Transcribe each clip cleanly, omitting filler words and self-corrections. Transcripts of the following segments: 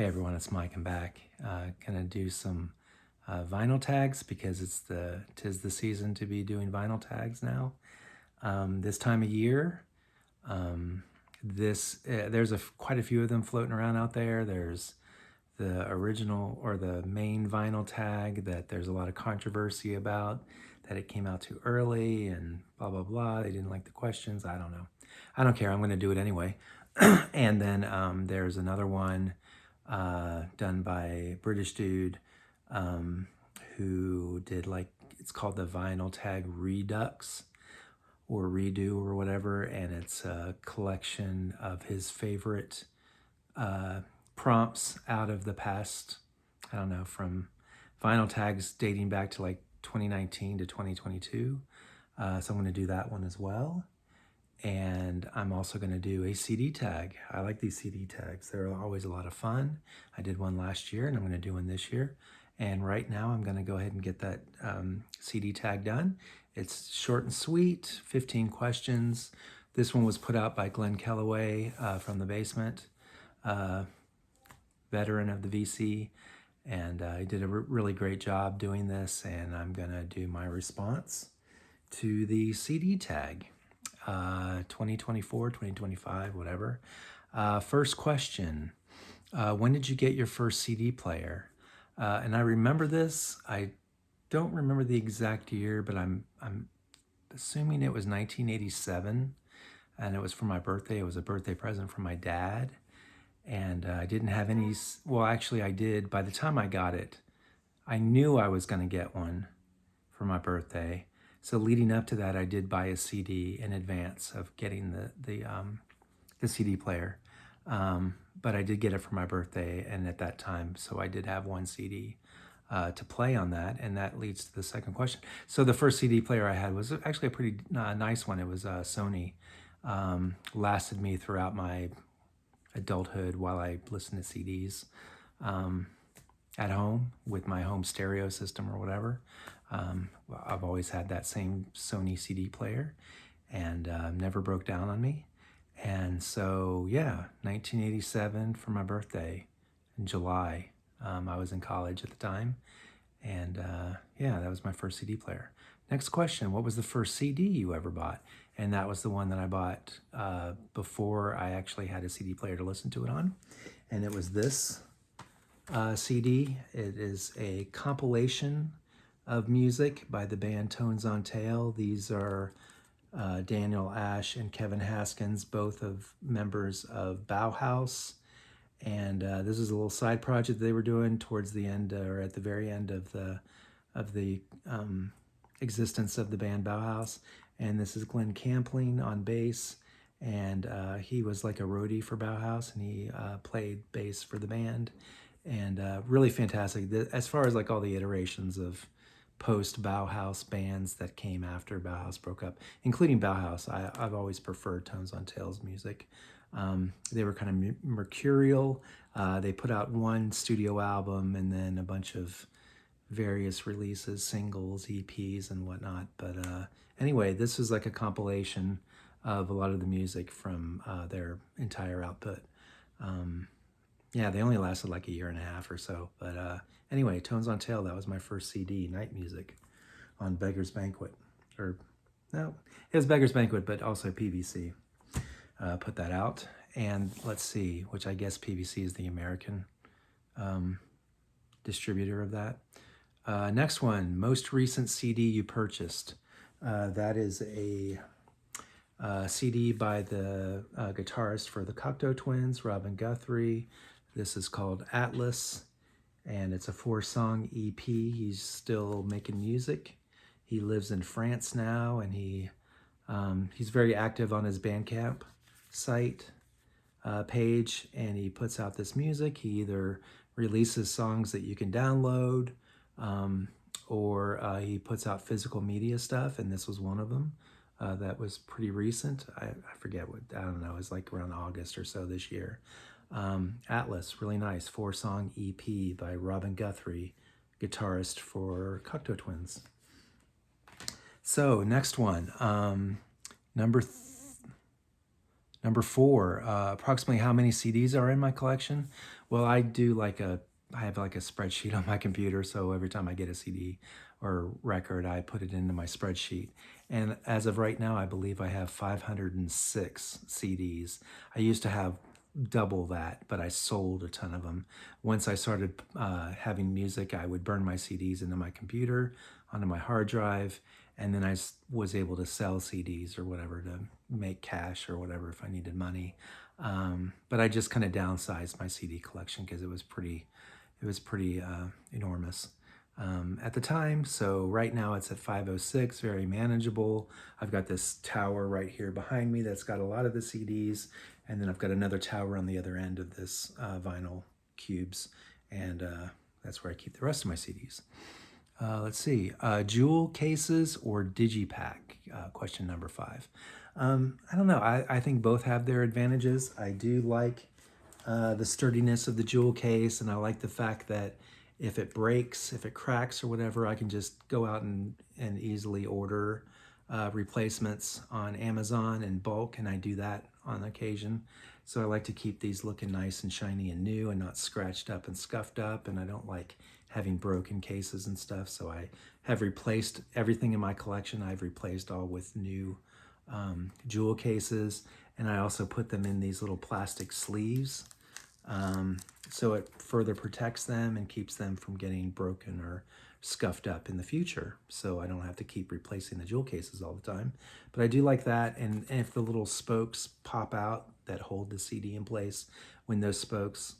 Hey everyone, it's Mike. I'm back. Gonna do some vinyl tags because tis the season to be doing vinyl tags now. This time of year, there's quite a few of them floating around out there. There's the original or the main vinyl tag that there's a lot of controversy about, that it came out too early and blah blah blah. They didn't like the questions. I don't know. I don't care. I'm gonna do it anyway. And then there's another one done by a British dude who did, like, it's called the Vinyl Tag Redux or Redo or whatever, and it's a collection of his favorite prompts out of the past, I don't know, from vinyl tags dating back to like 2019 to 2022. So I'm going to do that one as well. And I'm also going to do a CD tag. I like these CD tags. They're always a lot of fun. I did one last year and I'm going to do one this year. And right now I'm going to go ahead and get that CD tag done. It's short and sweet, 15 questions. This one was put out by Glen Kellaway from the basement, veteran of the VC. And he did a really great job doing this. And I'm going to do my response to the CD tag. 2024, 2025, whatever. First question, when did you get your first CD player? And I remember this. I don't remember the exact year, but I'm assuming it was 1987, and it was for my birthday. It was a birthday present from my dad, and I didn't have any, well, actually I did. By the time I got it, I knew I was going to get one for my birthday. So leading up to that, I did buy a CD in advance of getting the CD player. But I did get it for my birthday, and at that time, so I did have one CD to play on that, and that leads to the second question. So the first CD player I had was actually a pretty nice one. It was Sony. Lasted me throughout my adulthood while I listened to CDs at home with my home stereo system or whatever. I've always had that same Sony CD player, and never broke down on me. And so, yeah, 1987 for my birthday in July. I was in college at the time, and yeah, that was my first CD player. Next question, what was the first CD you ever bought? And that was the one that I bought before I actually had a CD player to listen to it on. And it was this CD. It is a compilation of music by the band Tones on Tail. These are Daniel Ash and Kevin Haskins, both of members of Bauhaus. And this is a little side project they were doing towards the end, or at the very end of the existence of the band Bauhaus. And this is Glen on bass, and he was like a roadie for Bauhaus, and he played bass for the band. And really fantastic. As far as like all the iterations of post-Bauhaus bands that came after Bauhaus broke up, including Bauhaus, I've always preferred Tones on Tail's music. They were kind of mercurial. They put out one studio album and then a bunch of various releases, singles, EPs, and whatnot. But anyway, this was like a compilation of a lot of the music from their entire output. Yeah, they only lasted like a year and a half or so. But anyway, Tones on Tail, that was my first CD, Night Music, on Beggar's Banquet. Or, no, it was Beggar's Banquet, but also PVC put that out. And let's see, which I guess PVC is the American distributor of that. Next one, most recent CD you purchased. That is a CD by the guitarist for the Cocteau Twins, Robin Guthrie. This is called Atlas, and it's a 4-song EP. He's still making music. He lives in France now, and he's very active on his Bandcamp site page, and he puts out this music. He either releases songs that you can download, or he puts out physical media stuff, and this was one of them. That was pretty recent. I forget what, I don't know, it was like around August or so this year. Atlas, really nice, 4-song EP by Robin Guthrie, guitarist for Cocteau Twins. So next one, number Number 4, approximately how many CDs are in my collection? Well, I have like a spreadsheet on my computer, so every time I get a CD or record, I put it into my spreadsheet. And as of right now, I believe I have 506 CDs. I used to have double that, but I sold a ton of them. Once I started having music, I would burn my CDs into my computer, onto my hard drive, and then I was able to sell CDs or whatever to make cash or whatever if I needed money. But I just kind of downsized my CD collection because it was pretty enormous at the time. So right now it's at 506, very manageable. I've got this tower right here behind me that's got a lot of the CDs, and then I've got another tower on the other end of this vinyl cubes, and that's where I keep the rest of my CDs. Let's see, jewel cases or digipack? Question number 5. I don't know. I think both have their advantages. I do like the sturdiness of the jewel case, and I like the fact that if it breaks, if it cracks or whatever, I can just go out and easily order replacements on Amazon in bulk, and I do that on occasion. So I like to keep these looking nice and shiny and new and not scratched up and scuffed up, and I don't like having broken cases and stuff. So I have replaced everything in my collection. I've replaced all with new jewel cases, and I also put them in these little plastic sleeves. So it further protects them and keeps them from getting broken or scuffed up in the future. So I don't have to keep replacing the jewel cases all the time. But I do like that. And if the little spokes pop out that hold the CD in place, when those spokes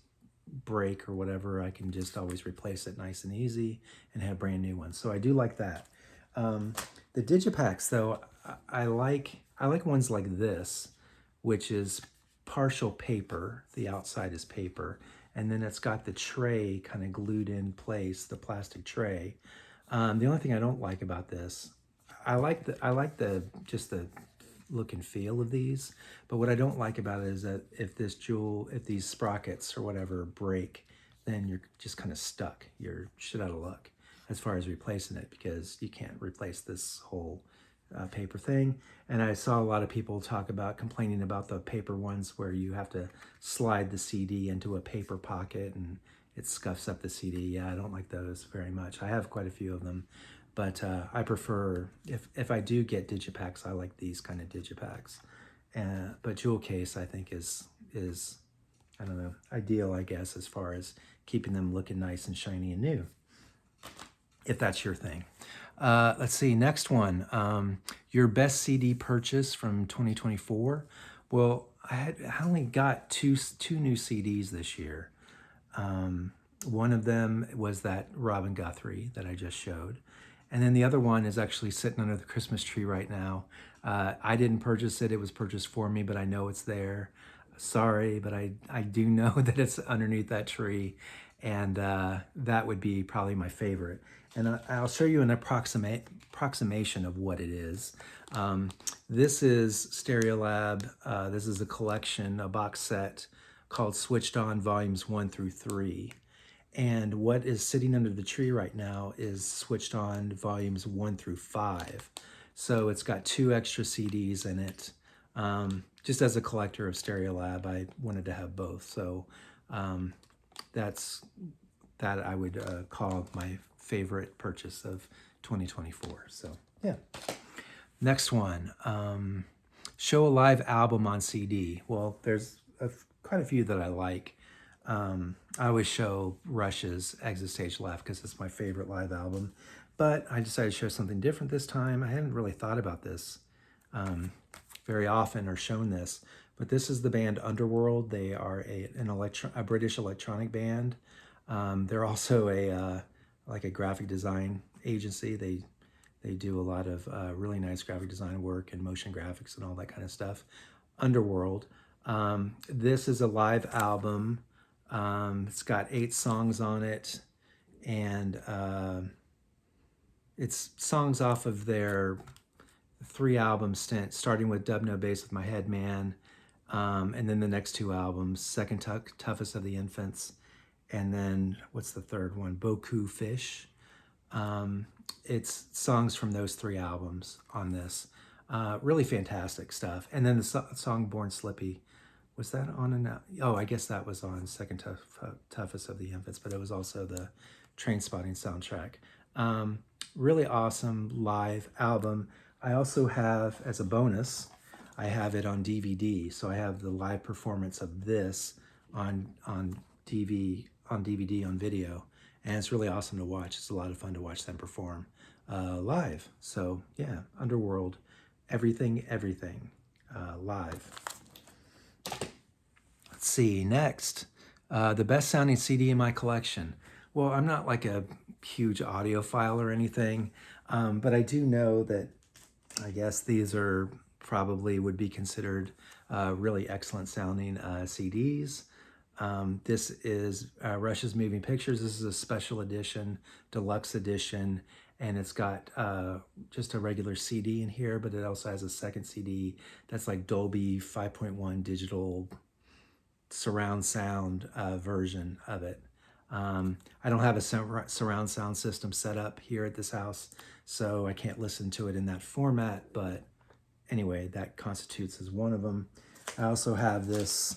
break or whatever, I can just always replace it nice and easy and have brand new ones. So I do like that. The digipacks, though, I like ones like this, which is partial paper. The outside is paper, and then it's got the tray kind of glued in place, the plastic tray. The only thing I don't like about this, I like the just the look and feel of these, but what I don't like about it is that if these sprockets or whatever break, then you're just kind of stuck. You're shit out of luck as far as replacing it, because you can't replace this whole paper thing. And I saw a lot of people complaining about the paper ones where you have to slide the CD into a paper pocket and it scuffs up the CD. Yeah, I don't like those very much. I have quite a few of them, but I prefer, if I do get digipacks, I like these kind of digipacks. But jewel case, I think is I don't know, ideal, I guess, as far as keeping them looking nice and shiny and new, if that's your thing. Let's see, next one. Your best CD purchase from 2024. Well, I only got two new CDs this year. One of them was that Robin Guthrie that I just showed. And then the other one is actually sitting under the Christmas tree right now. I didn't purchase it. It was purchased for me, but I know it's there. Sorry, but I do know that it's underneath that tree. And that would be probably my favorite. And I'll show you an approximation of what it is. This is Stereolab. This is a collection, a box set called Switched On Volumes 1 through 3. And what is sitting under the tree right now is Switched On Volumes 1 through 5. So it's got 2 extra CDs in it. Just as a collector of Stereolab, I wanted to have both. So that I would call my favorite purchase of 2024. So yeah. Next one, show a live album on CD. Well, there's quite a few that I like. I always show Rush's Exit Stage Left because it's my favorite live album, but I decided to show something different this time. I hadn't really thought about this very often or shown this, but this is the band Underworld. They are a British electronic band. They're also like a graphic design agency. They do a lot of really nice graphic design work and motion graphics and all that kind of stuff. Underworld. This is a live album. It's got 8 songs on it, and it's songs off of their 3-album stint, starting with Dub No Bass with My Head Man, and then the next 2 albums, Second Toughest of the Infants, and then what's the third one? Boku Fish. It's songs from those 3 albums on this. Really fantastic stuff. And then the song Born Slippy, was that on oh, I guess that was on Second Toughest of the Infants, but it was also the Trainspotting soundtrack. Really awesome live album. I also have, as a bonus, I have it on DVD. So I have the live performance of this on DVD on video, and it's really awesome to watch. It's a lot of fun to watch them perform live. So yeah, Underworld, everything live. Let's see, next, the best sounding CD in my collection. Well, I'm not like a huge audiophile or anything, but I do know that I guess these are probably would be considered really excellent sounding CDs. This is Rush's Moving Pictures. This is a special edition, deluxe edition, and it's got just a regular CD in here, but it also has a second CD that's like Dolby 5.1 digital surround sound version of it. I don't have a surround sound system set up here at this house, so I can't listen to it in that format, but anyway, that constitutes as one of them. I also have this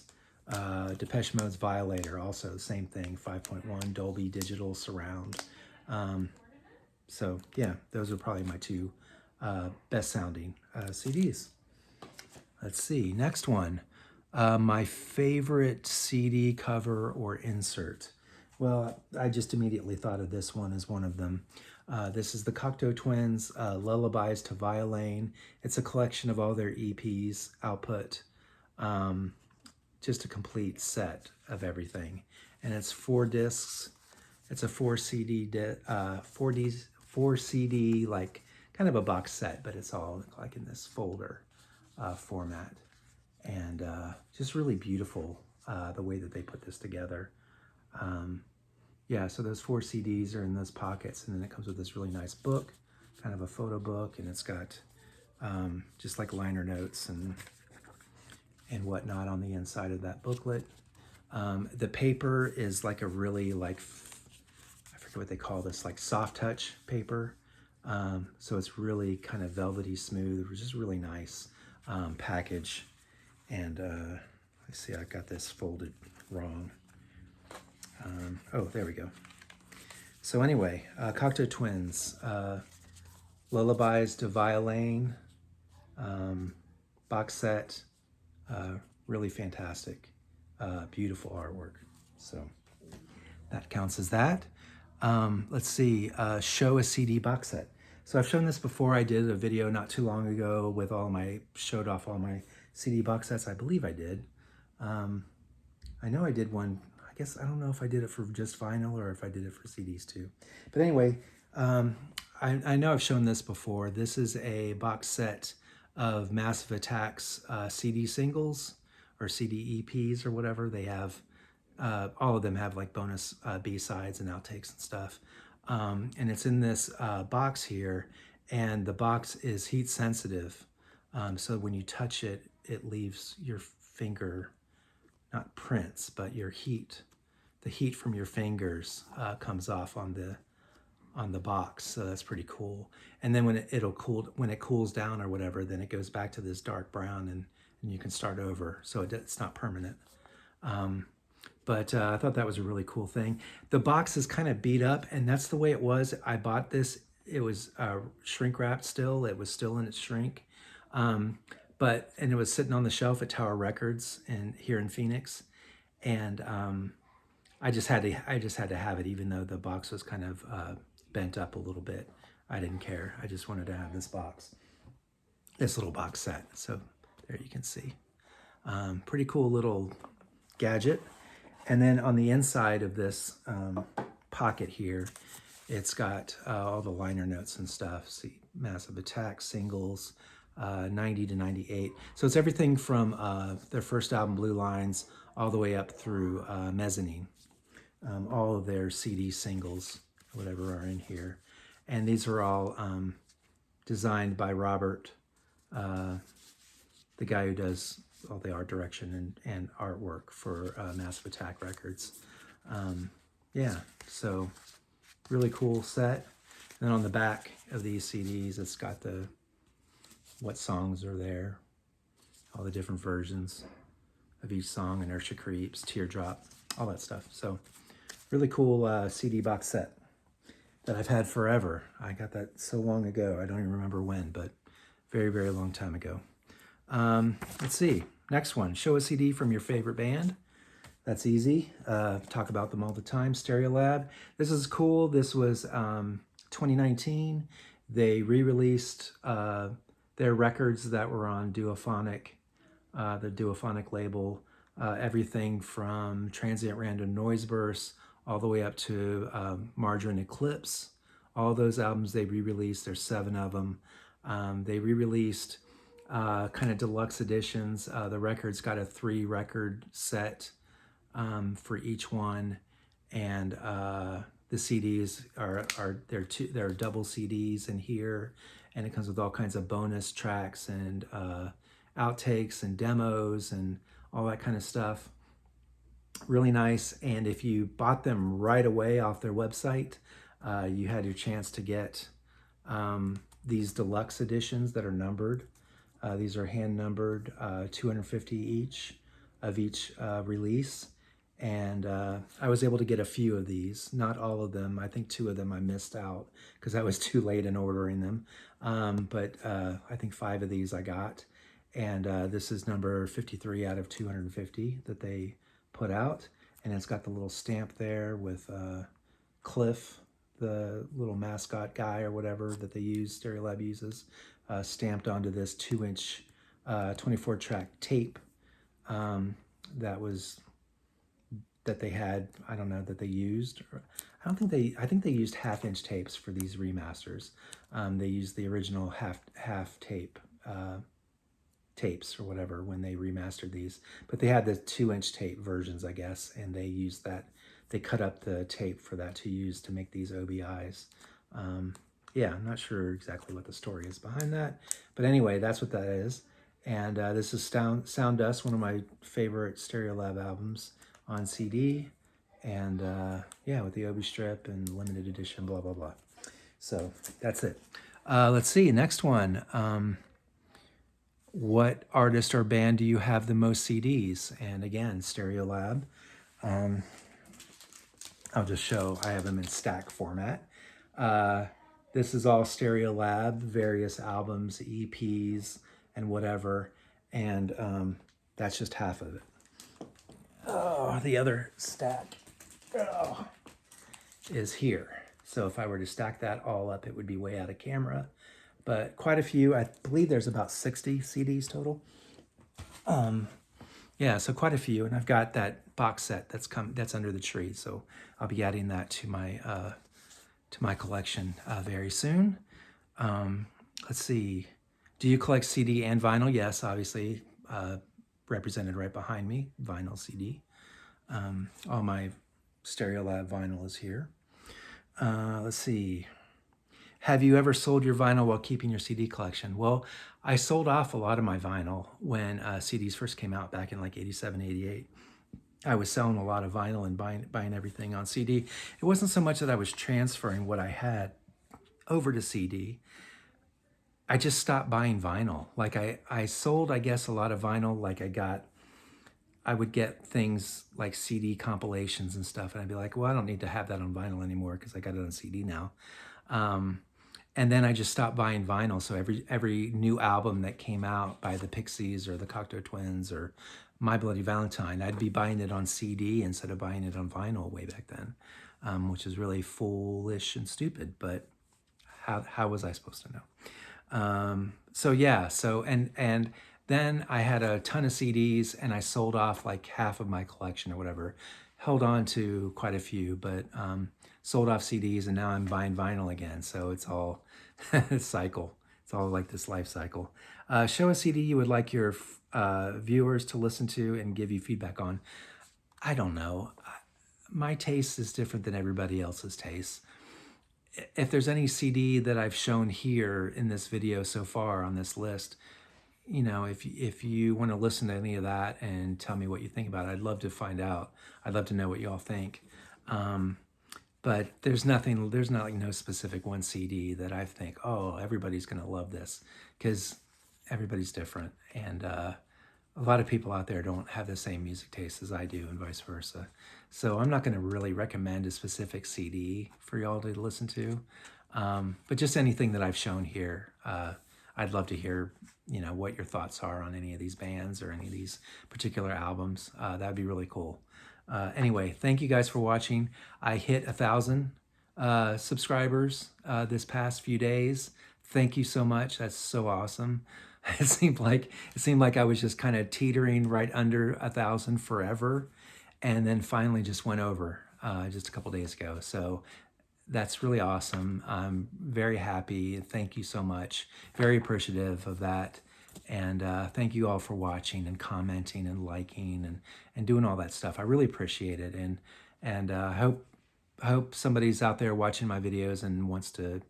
Depeche Mode's Violator, also the same thing, 5.1 Dolby digital surround. So yeah, those are probably my two best sounding CDs. Let's see, next one. My favorite CD cover or insert. Well, I just immediately thought of this one as one of them. This is the Cocteau Twins, Lullabies to Violin. It's a collection of all their EPs output. Just a complete set of everything. And it's 4 discs. It's a 4 CD, 4 CD, like kind of a box set, but it's all like in this folder format. And just really beautiful the way that they put this together. Yeah, so those 4 CDs are in those pockets, and then it comes with this really nice book, kind of a photo book, and it's got just like liner notes and whatnot on the inside of that booklet. The paper is like a really I forget what they call this, like soft touch paper. So it's really kind of velvety smooth, which is really nice package. And let's see, I got this folded wrong. Oh, there we go. So anyway, Cocteau Twins, Lullabies to Violin, box set, really fantastic, beautiful artwork. So that counts as that. Let's see, show a CD box set. So I've shown this before. I did a video not too long ago with showed off all my CD box sets. I believe I did. I know I did one. I guess I don't know if I did it for just vinyl or if I did it for CDs too. But anyway, I know I've shown this before. This is a box set of Massive Attack's CD singles or CD EPs or whatever. They have, all of them have like bonus B-sides and outtakes and stuff. And it's in this box here, and the box is heat sensitive. So when you touch it, it leaves your finger, not prints, but your heat. The heat from your fingers comes off on the box, so that's pretty cool. And then when it cools down or whatever, then it goes back to this dark brown, and you can start over. So it's not permanent. But I thought that was a really cool thing. The box is kind of beat up, and that's the way it was. I bought this. It was shrink wrapped still. It was still in its shrink. And it was sitting on the shelf at Tower Records here in Phoenix. And I just had to have it, even though the box was kind of bent up a little bit. I didn't care. I just wanted to have this little box set. So there you can see. Pretty cool little gadget. And then on the inside of this pocket here, it's got all the liner notes and stuff. See, Massive Attack singles, 90 to 98. So it's everything from their first album, Blue Lines, all the way up through Mezzanine. All of their CD singles, whatever, are in here. And these are all designed by Robert, the guy who does all the art direction and artwork for Massive Attack Records. Yeah, so really cool set. And then on the back of these CDs, it's got the what songs are there, all the different versions of each song, Inertia Creeps, Teardrop, all that stuff. So really cool CD box set that I've had forever. I got that so long ago. I don't even remember when, but very, very long time ago. Let's see. Next one. Show a CD from your favorite band. That's easy. Talk about them all the time. Stereolab. This is cool. This was 2019. They re-released their records that were on Duophonic, the Duophonic label. Everything from Transient Random Noise Bursts all the way up to Margarine Eclipse. All those albums they re-released. There's 7 of them. They re-released kind of deluxe editions. The record's got a 3-record set for each one, and the CDs they're double CDs in here, and it comes with all kinds of bonus tracks and outtakes and demos and all that kind of stuff. Really nice. And if you bought them right away off their website, you had your chance to get these deluxe editions that are numbered. These are hand numbered, 250 each of each release. And I was able to get a few of these, not all of them. I think 2 of them I missed out because I was too late in ordering them. But I think 5 of these I got. And this is number 53 out of 250 that they put out. And it's got the little stamp there with Cliff, the little mascot guy or whatever that they use, Stereolab uses, stamped onto this 2-inch 24-track tape that they had, I don't know, that they used. I think they used 1/2-inch tapes for these remasters. They used the original half tape tapes or whatever when they remastered these, but they had the 2-inch tape versions, I guess, and they used that. They cut up the tape for that to use to make these OBIs. Yeah, I'm not sure exactly what the story is behind that, but anyway, that's what that is. And this is Sound Dust, one of my favorite Stereolab albums on CD, and yeah, with the Obi strip and limited edition, blah blah blah. So that's it. Let's see, next one. What artist or band do you have the most CDs? And again, Stereolab. I'll just show, I have them in stack format. This is all Stereolab, various albums, EPs, and whatever, and that's just half of it. Oh, the other stack is here. So if I were to stack that all up, it would be way out of camera, but quite a few. I believe there's about 60 CDs total. Yeah, so quite a few, and I've got that box set that's under the tree, so I'll be adding that to my collection very soon. Let's see. Do you collect CD and vinyl? Yes, obviously. Represented right behind me, vinyl CD. All my Stereolab vinyl is here. Let's see. Have you ever sold your vinyl while keeping your CD collection? Well, I sold off a lot of my vinyl when CDs first came out back in like 87, 88. I was selling a lot of vinyl and buying everything on CD. It wasn't so much that I was transferring what I had over to CD. I just stopped buying vinyl. Like I sold, I guess, a lot of vinyl. Like I would get things like CD compilations and stuff, and I'd be like, well, I don't need to have that on vinyl anymore because I got it on CD now. And then I just stopped buying vinyl. So every new album that came out by the Pixies or the Cocteau Twins or My Bloody Valentine, I'd be buying it on CD instead of buying it on vinyl way back then, which is really foolish and stupid, but how was I supposed to know? So yeah, and then I had a ton of CDs and I sold off like half of my collection or whatever, held on to quite a few, but sold off CDs, and now I'm buying vinyl again. So it's all cycle. It's all like this life cycle. Show a CD you would like your viewers to listen to and give you feedback on. I don't know. My taste is different than everybody else's taste. If there's any CD that I've shown here in this video so far on this list, you know, if you want to listen to any of that and tell me what you think about it, I'd love to find out. I'd love to know what y'all think. But there's not like no specific one CD that I think, oh, everybody's going to love this. Because everybody's different. And a lot of people out there don't have the same music taste as I do and vice versa. So I'm not going to really recommend a specific CD for y'all to listen to. But just anything that I've shown here, I'd love to hear, what your thoughts are on any of these bands or any of these particular albums. That'd be really cool. Anyway, thank you guys for watching. I hit 1,000 subscribers this past few days. Thank you so much. That's so awesome. It seemed like I was just kind of teetering right under 1,000 forever, and then finally just went over just a couple days ago. So that's really awesome. I'm very happy. Thank you so much. Very appreciative of that. And thank you all for watching and commenting and liking and doing all that stuff. I really appreciate it. And I hope somebody's out there watching my videos and wants to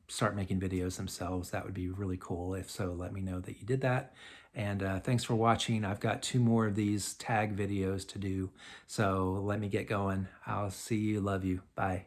start making videos themselves. That would be really cool. If so, let me know that you did that. And thanks for watching. I've got 2 more of these tag videos to do. So let me get going. I'll see you. Love you. Bye.